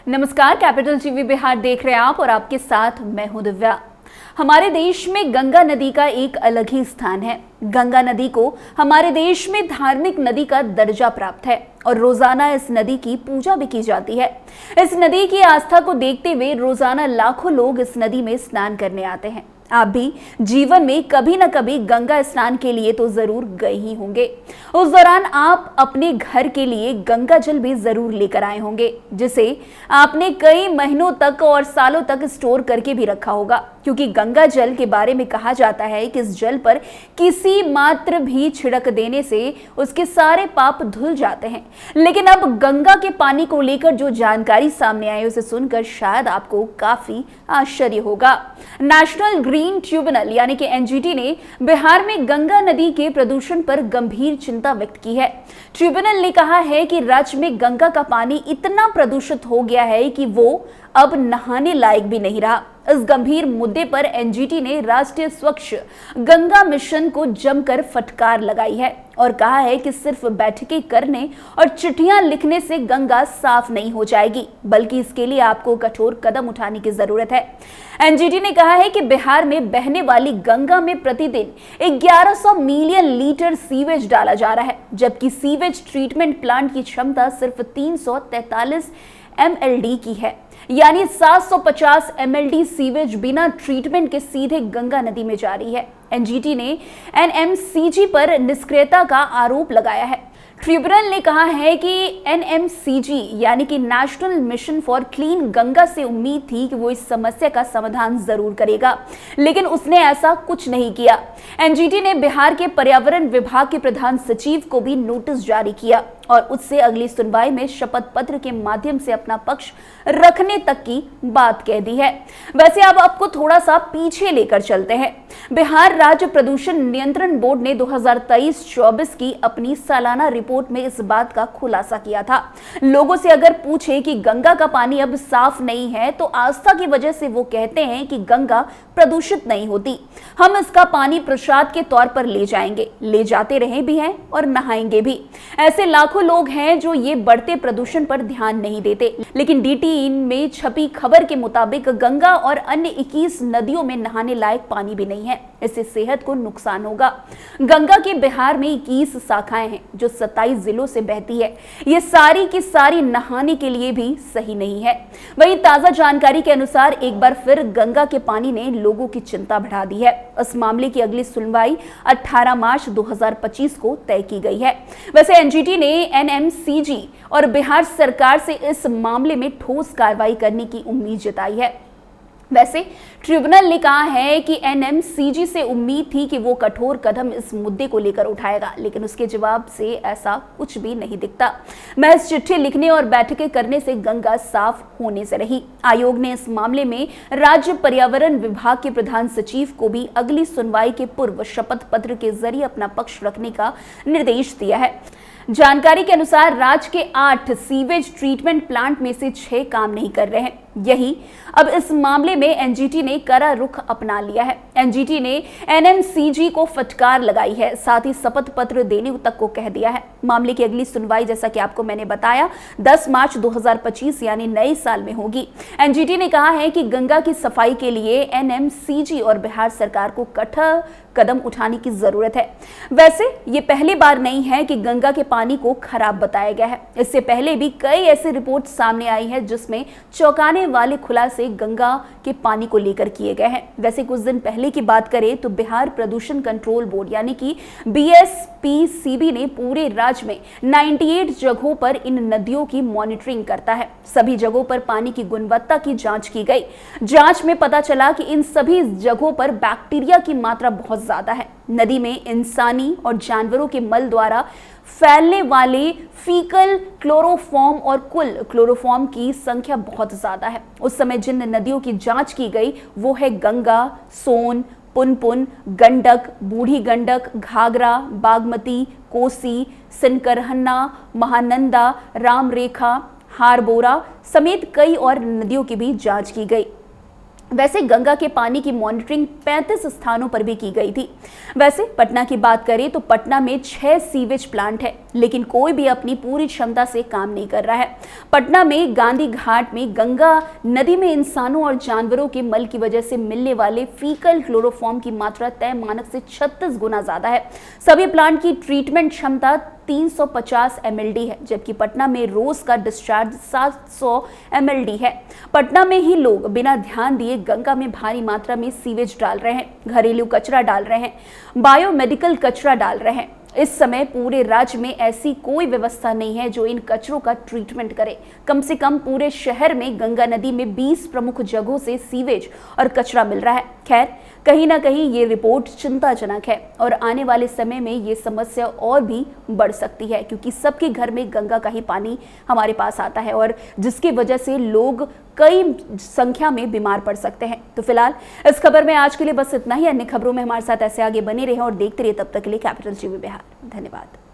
नमस्कार, capital TV Bihar देख रहे हैं आप और आपके साथ मैं हूं दिव्या। हमारे देश में गंगा नदी का एक अलग ही स्थान है। गंगा नदी को हमारे देश में धार्मिक नदी का दर्जा प्राप्त है और रोजाना इस नदी की पूजा भी की जाती है। इस नदी की आस्था को देखते हुए रोजाना लाखों लोग इस नदी में स्नान करने आते हैं। आप भी जीवन में कभी न कभी गंगा स्नान के लिए तो जरूर गए ही होंगे। उस दौरान आप अपने घर के लिए गंगा जल भी जरूर लेकर आए होंगे, जिसे आपने कई महीनों तक और सालों तक स्टोर करके भी रखा होगा, क्योंकि गंगा जल के बारे में कहा जाता है कि इस जल पर किसी मात्र भी छिड़क देने से उसके सारे पाप धुल जाते हैं। लेकिन अब गंगा के पानी को लेकर जो जानकारी सामने आई उसे सुनकर शायद आपको काफी आश्चर्य होगा। नेशनल ग्रीन ट्रिब्यूनल यानी कि एनजीटी ने बिहार में गंगा नदी के प्रदूषण पर गंभीर चिंता व्यक्त की है। ट्रिब्यूनल ने कहा है कि राज्य में गंगा का पानी इतना प्रदूषित हो गया है कि वो अब नहाने लायक भी नहीं रहा। इस गंभीर मुद्दे पर एनजीटी ने राष्ट्रीय स्वच्छ गंगा मिशन को जमकर फटकार लगाई है और कहा है कि सिर्फ बैठकें करने और चिट्ठियां लिखने से गंगा साफ नहीं हो जाएगी, बल्कि इसके लिए आपको कठोर कदम उठाने की जरूरत है। एनजीटी ने कहा है कि बिहार में बहने वाली गंगा में प्रतिदिन 1100 मिलियन लीटर सीवेज डाला जा रहा है, जबकि सीवेज ट्रीटमेंट प्लांट की क्षमता सिर्फ 343 MLD की है, यानी 750 MLD सीवेज बिना ट्रीटमेंट के सीधे गंगा नदी में जा रही है। एनजीटी ने एनएमसीजी पर निष्क्रियता का आरोप लगाया है। ट्रिब्यूनल ने कहा है कि एनएमसीजी यानी कि national mission for clean Ganga से उम्मीद थी कि वो इस समस्या का समाधान जरूर करेगा, लेकिन उसने ऐसा कुछ नहीं किया। एनजीटी ने बिहार के पर्यावरण विभाग के प्रधान सचिव को भी नोटिस जारी किया और उससे अगली सुनवाई में शपथ पत्र के माध्यम से अपना पक्ष रखने तक की बात कह दी है। वैसे अब आपको थोड़ा सा पीछे लेकर चलते हैं। बिहार राज्य प्रदूषण नियंत्रण बोर्ड ने 2023-24 की अपनी सालाना रिपोर्ट में इस बात का खुलासा किया था। लोगों से अगर पूछे कि गंगा का पानी अब साफ नहीं है तो आस्था की वजह से वो कहते हैं कि गंगा प्रदूषित नहीं होती, हम इसका पानी प्रसाद के तौर पर ले जाएंगे, ले जाते रहे भी हैं और नहाएंगे भी। ऐसे लाखों लोग हैं जो ये बढ़ते प्रदूषण पर ध्यान नहीं देते, लेकिन DTN में छपी खबर के मुताबिक गंगा और अन्य 21 नदियों में नहाने लायक पानी भी नहीं है। इससे सेहत को नुकसान होगा। गंगा के बिहार में 21 शाखाएं हैं जो 27 जिलों से बहती है। ये सारी की सारी नहाने के लिए भी सही नहीं है। वहीं ताजा जानकारी के अनुसार एक बार फिर गंगा के पानी ने लोगों की चिंता बढ़ा दी है। इस मामले की अगली सुनवाई 18 मार्च 2025 को तय की गई है। वैसे एनजीटी ने एनएमसीजी और बिहार सरकार से इस मामले में ठोस कार्रवाई करने की उम्मीद जताई है। वैसे ट्रिब्यूनल ने कहा है कि एनएमसीजी से उम्मीद थी कि वो कठोर कदम इस मुद्दे को लेकर उठाएगा, लेकिन उसके जवाब से ऐसा कुछ भी नहीं दिखता। महज चिट्ठी लिखने और बैठकें करने से गंगा साफ होने से रही। आयोग ने इस मामले में राज्य पर्यावरण विभाग के प्रधान सचिव को भी अगली सुनवाई के पूर्व शपथ पत्र के जरिए अपना पक्ष रखने का निर्देश दिया है। जानकारी के अनुसार राज्य के 8 सीवेज ट्रीटमेंट प्लांट में से 6 काम नहीं कर रहे हैं। यही अब इस मामले में एनजीटी ने कड़ा रुख अपना लिया है। एनजीटी ने एनएमसीजी को फटकार लगाई है, साथ ही शपथ पत्र देने तक को कह दिया है। मामले की अगली सुनवाई जैसा कि आपको मैंने बताया 10 मार्च 2025 यानी नए साल में होगी। एनजीटी ने कहा है कि गंगा की सफाई के लिए एनएमसीजी और बिहार सरकार को कठोर कदम उठाने की जरूरत है। वैसे ये पहली बार नहीं है कि गंगा के पानी को खराब बताया गया है। इससे पहले भी कई ऐसी रिपोर्ट सामने आई है जिसमें चौंकाने वाले खुलासे गंगा के पानी को लेकर किए गए हैं। वैसे कुछ दिन पहले की बात करें तो बिहार प्रदूषण कंट्रोल बोर्ड यानी कि BSPCB ने पूरे राज्य में 98 जगहों पर इन नदियों की मॉनिटरिंग करता है। सभी जगहों पर पानी की गुणवत्ता की जांच की गई। जांच में पता चला कि इन सभी जगहों पर बैक्टीरिया की मात्रा बहुत ज्यादा है। नदी में इंसानी और जानवरों के मल द्वारा फैलने वाले फीकल क्लोरोफॉर्म और कुल क्लोरोफॉर्म की संख्या बहुत ज्यादा है। उस समय जिन नदियों की जांच की गई वो है गंगा, सोन, पुनपुन, गंडक, बूढ़ी गंडक, घाघरा, बागमती, कोसी, सिनकरहन्ना, महानंदा, रामरेखा, हारबोरा समेत कई और नदियों की भी जांच की गई। वैसे गंगा के पानी की मॉनिटरिंग 35 स्थानों पर भी की गई थी। वैसे पटना की बात करें तो पटना में 6 सीवेज प्लांट है, लेकिन कोई भी अपनी पूरी क्षमता से काम नहीं कर रहा है। पटना में गांधी घाट में गंगा नदी में इंसानों और जानवरों के मल की वजह से मिलने वाले फीकल क्लोरोफॉर्म की मात्रा तय मानक से 36 गुना ज्यादा है। सभी प्लांट की ट्रीटमेंट क्षमता 350 mld है, जबकि पटना में रोज का डिस्चार्ज 700 mld है। पटना में ही लोग बिना ध्यान दिए गंगा में भारी मात्रा में सीवेज डाल रहे हैं, घरेलू कचरा डाल रहे हैं, बायोमेडिकल कचरा डाल रहे हैं। इस समय पूरे राज्य में ऐसी कोई व्यवस्था नहीं है जो इन कचरों का ट्रीटमेंट करे। कम से कम पूरे शहर में गंगा नदी में 20 प्रमुख जगहों से सीवेज और कचरा मिल रहा है। खैर, कहीं ना कहीं ये रिपोर्ट चिंताजनक है और आने वाले समय में ये समस्या और भी बढ़ सकती है, क्योंकि सबके घर में गंगा का ही पानी हमारे पास आता है और जिसकी वजह से लोग कई संख्या में बीमार पड़ सकते हैं। तो फिलहाल इस खबर में आज के लिए बस इतना ही। अन्य खबरों में हमारे साथ ऐसे आगे बने रहें और देखते रहिए। तब तक के लिए कैपिटल टीवी बिहार। धन्यवाद।